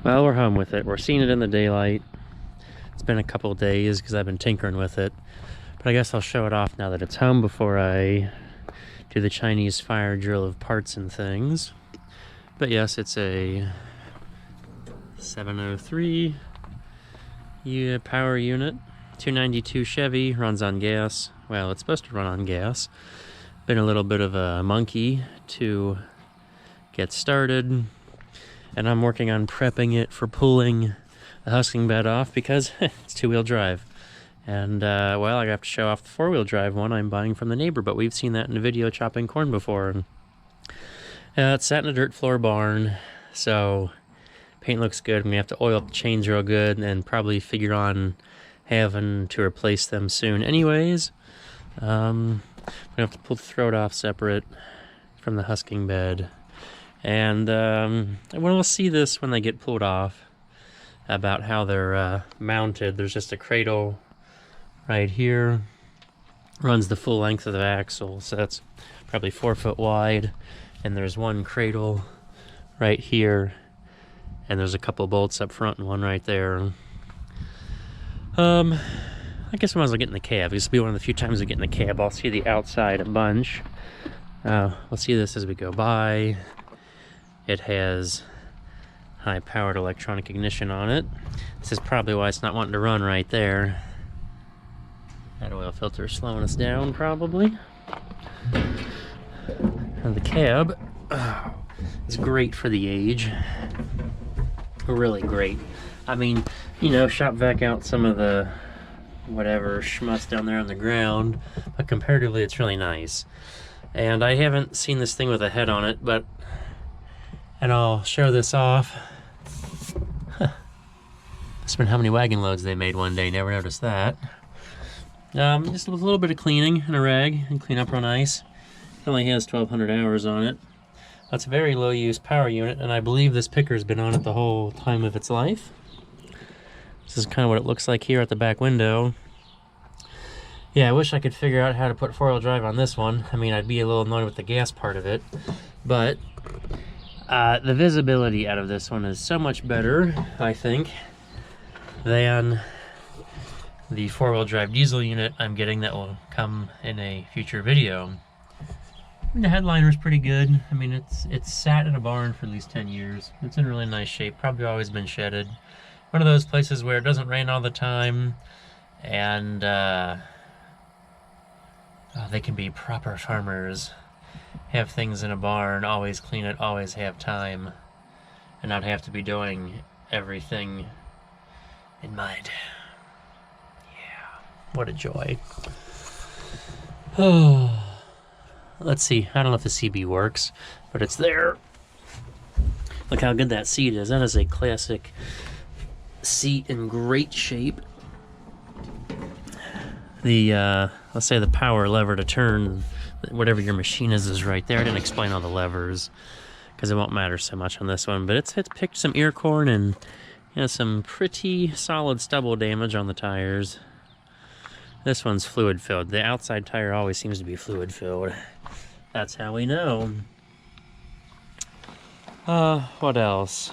Well, we're home with it. We're seeing it in the daylight. It's been a couple of days because I've been tinkering with it. But I guess I'll show it off now that it's home before I do the Chinese fire drill of parts and things. But yes, it's a 703 power unit, 292 Chevy, runs on gas. Well, it's supposed to run on gas. Been a little bit of a monkey to get started, and I'm working on prepping it for pulling the husking bed off because it's two-wheel drive. And, well, I have to show off the four-wheel drive one I'm buying from the neighbor, but we've seen that in a video chopping corn before. It's sat in a dirt floor barn, so paint looks good. I'm going to have to oil up the chains real good and probably figure on having to replace them soon anyways. I'm going to have to pull the throat off separate from the husking bed. And we'll see this when they get pulled off, about how they're mounted. There's just a cradle right here. Runs the full length of the axle, so that's probably 4 foot wide. And there's one cradle right here. And there's a couple bolts up front and one right there. I guess I might as well get in the cab. This will be one of the few times I get in the cab. I'll see the outside a bunch. We'll see this as we go by. It has high-powered electronic ignition on it. This is probably why it's not wanting to run right there. That oil filter is slowing us down, probably. And the cab is great for the age. Really great. I mean, you know, shop vac out some of the whatever schmutz down there on the ground, but comparatively it's really nice. And I haven't seen this thing with a head on it, but, and I'll show this off. That's been how many wagon loads they made one day, never noticed that. Just a little bit of cleaning and a rag and clean up real nice. It only has 1,200 hours on it. That's a very low use power unit, and I believe this picker's been on it the whole time of its life. This is kind of what it looks like here at the back window. Yeah, I wish I could figure out how to put four-wheel drive on this one. I mean, I'd be a little annoyed with the gas part of it, but the visibility out of this one is so much better, I think, than the four-wheel drive diesel unit I'm getting that will come in a future video. The headliner's pretty good. I mean, it's sat in a barn for at least 10 years. It's in really nice shape. Probably always been shedded. One of those places where it doesn't rain all the time, and they can be proper farmers. Have things in a barn, always clean it, always have time, and not have to be doing everything in mud. Yeah, what a joy. Oh. Let's see, I don't know if the CB works, but it's there. Look how good that seat is. That is a classic seat in great shape. The, let's say the power lever to turn whatever your machine is right there. I didn't explain all the levers because it won't matter so much on this one, but it's picked some ear corn and, you know, some pretty solid stubble damage on the tires. This one's fluid filled. The outside tire always seems to be fluid filled. That's how we know. What else?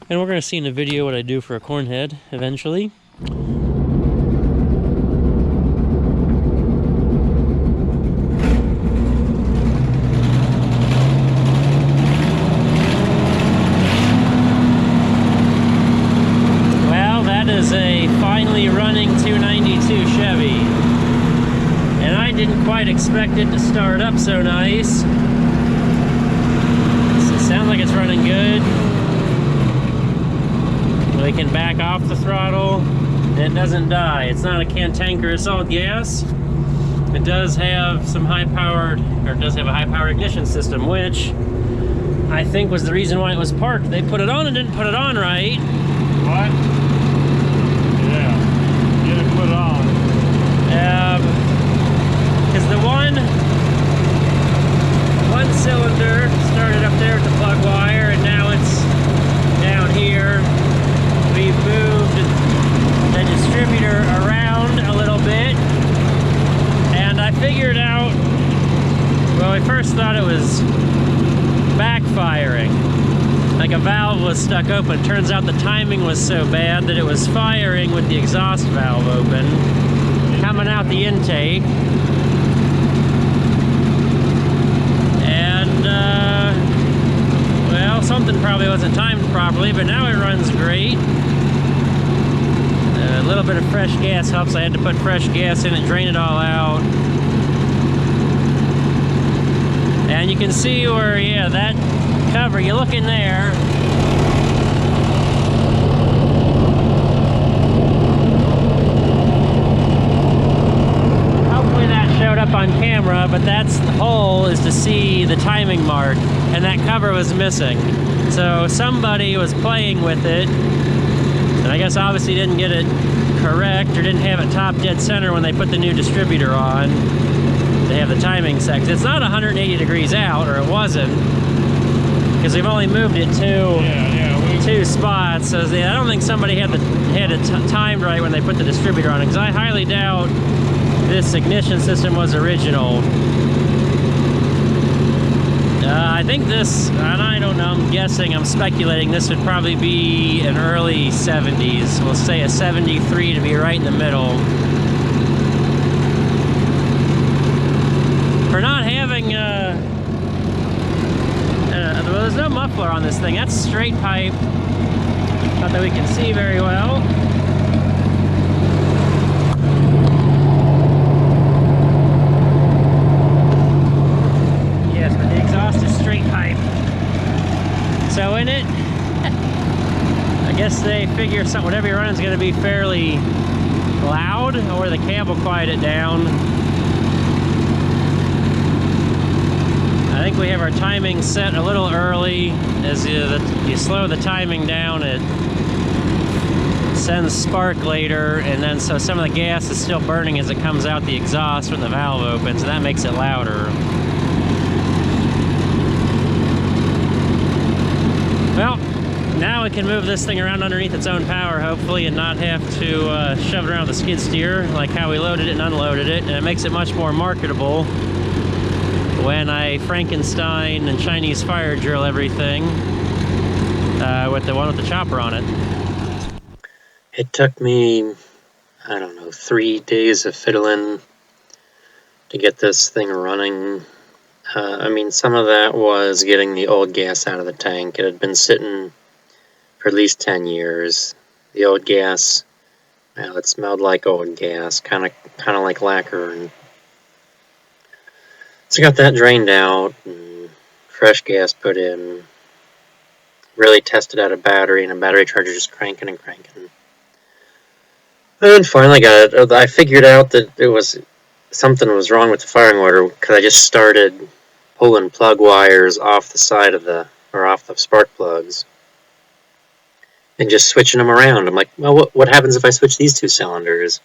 And we're gonna see in the video what I do for a corn head eventually. Well, that is a finally running 292 Chevy. And I didn't quite expect it to start up so nice. It sounds like it's running good. We can back off the throttle. It doesn't die. It's not a cantankerous all gas. It does have some high-powered, or it does have a high-powered ignition system, which I think was the reason why it was parked. They put it on and didn't put it on right. What? Yeah, get it put on. Because the one cylinder started up there with the plug wire, and now it's down here. We've moved the distributor around a little bit, and I figured out, well, I first thought it was backfiring. like a valve was stuck open. Turns out the timing was so bad that it was firing with the exhaust valve open, coming out the intake. And, well, something probably wasn't timed properly, but now it runs great. A little bit of fresh gas helps. I had to put fresh gas in it, drain it all out. And you can see where, yeah, that cover, you look in there. Hopefully that showed up on camera, but that's the hole is to see the timing mark, and that cover was missing. So somebody was playing with it, and I guess obviously didn't get it correct or didn't have it top dead center when they put the new distributor on. They have the timing set. It's not 180 degrees out, or it wasn't, because we've only moved it two spots. So I don't think somebody had it timed right when they put the distributor on it, because I highly doubt this ignition system was original. I think this, and I don't know, I'm guessing, I'm speculating, this would probably be an early 70s. We'll say a 73 to be right in the middle. For not having, well, there's no muffler on this thing. That's straight pipe. Not that we can see very well. Yes, but the exhaust is straight pipe. So in it, I guess they figure whatever you run is going to be fairly loud, or the cab will quiet it down. I think we have our timing set a little early. As you slow the timing down, it sends spark later, and then so some of the gas is still burning as it comes out the exhaust when the valve opens, and that makes it louder. Well, now we can move this thing around underneath its own power, hopefully, and not have to shove it around the skid steer like how we loaded it and unloaded it, and it makes it much more marketable when I Frankenstein and Chinese fire drill everything with the one with the chopper on it. It took me, I don't know, 3 days of fiddling to get this thing running. I mean, some of that was getting the old gas out of the tank. It had been sitting for at least 10 years. The old gas, well, it smelled like old gas, kind of like lacquer. And so I got that drained out and fresh gas put in. Really tested out a battery, and a battery charger just cranking and cranking. And finally got it. I figured out that something was wrong with the firing order, because I just started pulling plug wires off the side of off the spark plugs and just switching them around. I'm like, well, what happens if I switch these two cylinders?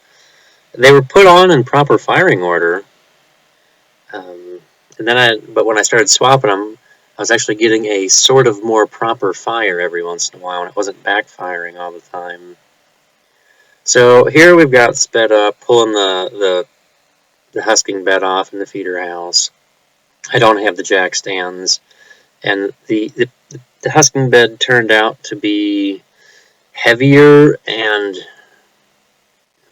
They were put on in proper firing order. But when I started swapping them, I was actually getting a sort of more proper fire every once in a while, and it wasn't backfiring all the time. So here we've got sped up, pulling the husking bed off in the feeder house. I don't have the jack stands, and the husking bed turned out to be heavier and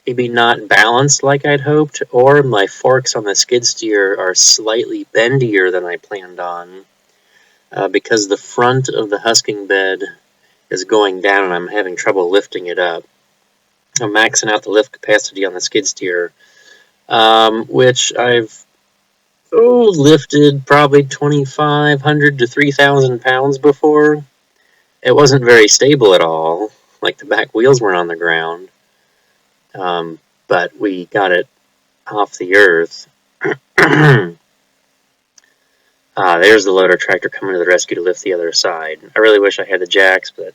maybe not balanced like I'd hoped, or my forks on the skid steer are slightly bendier than I planned on, because the front of the husking bed is going down and I'm having trouble lifting it up. I'm maxing out the lift capacity on the skid steer, which I've lifted probably 2,500 to 3,000 pounds before. It wasn't very stable at all, like the back wheels weren't on the ground. But we got it off the earth. There's the loader tractor coming to the rescue to lift the other side. I really wish I had the jacks, but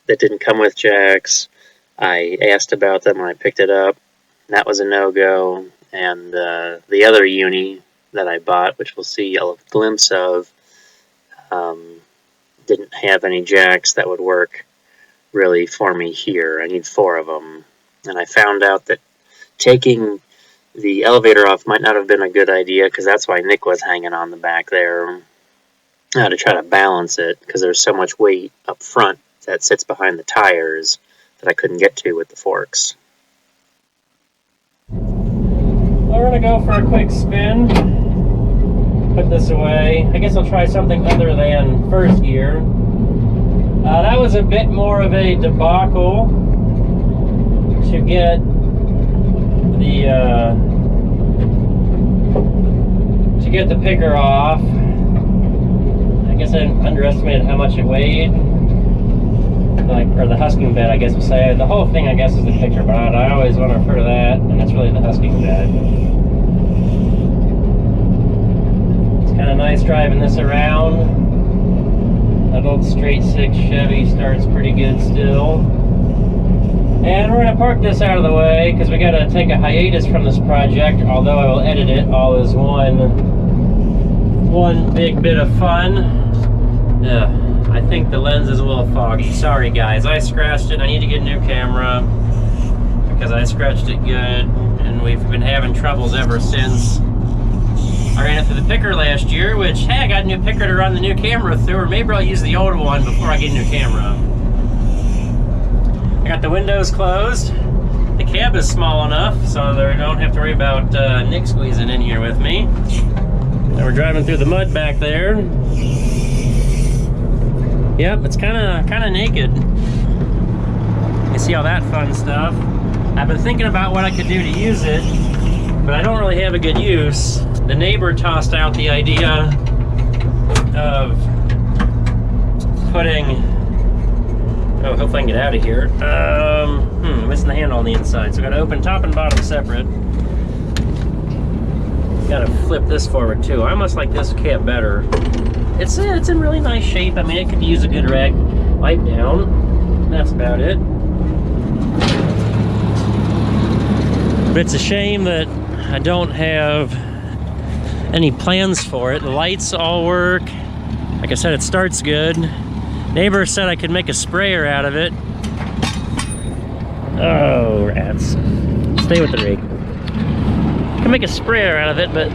that didn't come with jacks. I asked about them when I picked it up. That was a no-go. And the other Uni that I bought, which we'll see a glimpse of, didn't have any jacks that would work really for me here. I need 4 of them. And I found out that taking the elevator off might not have been a good idea, because that's why Nick was hanging on the back there. to try to balance it, because there's so much weight up front that sits behind the tires that I couldn't get to with the forks. Well, we're going to go for a quick spin. Put this away. I guess I'll try something other than first gear. That was a bit more of a debacle to get the picker off. I guess I underestimated how much it weighed. Or the husking bed, I guess we'll say. The whole thing, I guess, is the picker, but I always want to refer to that, and that's really the husking bed. It's kind of nice driving this around. That old straight six Chevy starts pretty good still. And we're going to park this out of the way, because we got to take a hiatus from this project, although I will edit it all as one big bit of fun. I think the lens is a little foggy. Sorry guys, I scratched it. I need to get a new camera because I scratched it good, and we've been having troubles ever since. I ran it through the picker last year, which, hey, I got a new picker to run the new camera through, or maybe I'll use the old one before I get a new camera. I got the windows closed. The cab is small enough so I don't have to worry about Nick squeezing in here with me. And we're driving through the mud back there. Yep, it's kind of naked. You see all that fun stuff. I've been thinking about what I could do to use it, but I don't really have a good use. The neighbor tossed out the idea of putting... Oh, hopefully I can get out of here. Missing the handle on the inside, so I gotta open top and bottom separate. Gotta flip this forward too. I almost like this cab better. It's in really nice shape. I mean, it could use a good rag wipe down. That's about it. But it's a shame that I don't have any plans for it. The lights all work. Like I said, it starts good. Neighbor said I could make a sprayer out of it. Oh, rats. Stay with the rig. I can make a sprayer out of it, but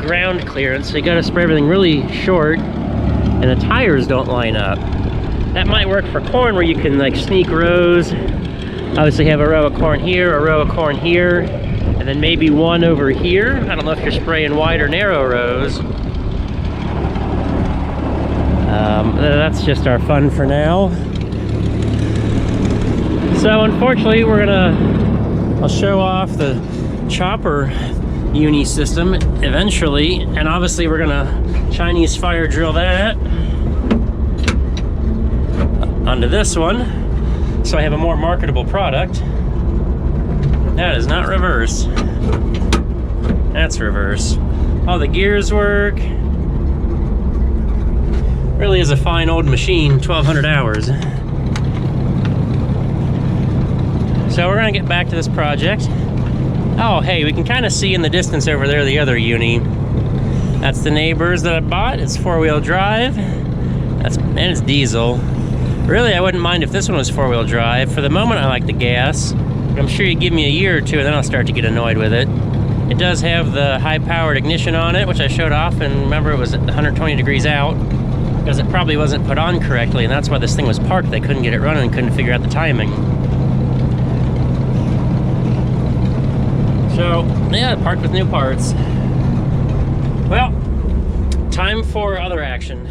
ground clearance, so you gotta spray everything really short, and the tires don't line up. That might work for corn, where you can like sneak rows. Obviously have a row of corn here, a row of corn here, and then maybe one over here. I don't know if you're spraying wide or narrow rows. That's just our fun for now. So unfortunately, I'll show off the chopper UniSystem eventually, and obviously we're gonna Chinese fire drill that onto this one, so I have a more marketable product. That is not reverse. That's reverse. All the gears work. Really is a fine old machine, 1,200 hours. So we're gonna get back to this project. Oh, hey, we can kind of see in the distance over there the other Uni. That's the neighbor's that I bought. It's 4-wheel drive. And it's diesel. Really, I wouldn't mind if this one was 4-wheel drive. For the moment, I like the gas. But I'm sure you give me a year or two, and then I'll start to get annoyed with it. It does have the high-powered ignition on it, which I showed off, and remember it was at 120 degrees out, because it probably wasn't put on correctly, and that's why this thing was parked. They couldn't get it running and couldn't figure out the timing. So, yeah, parked with new parts. Well, time for other action.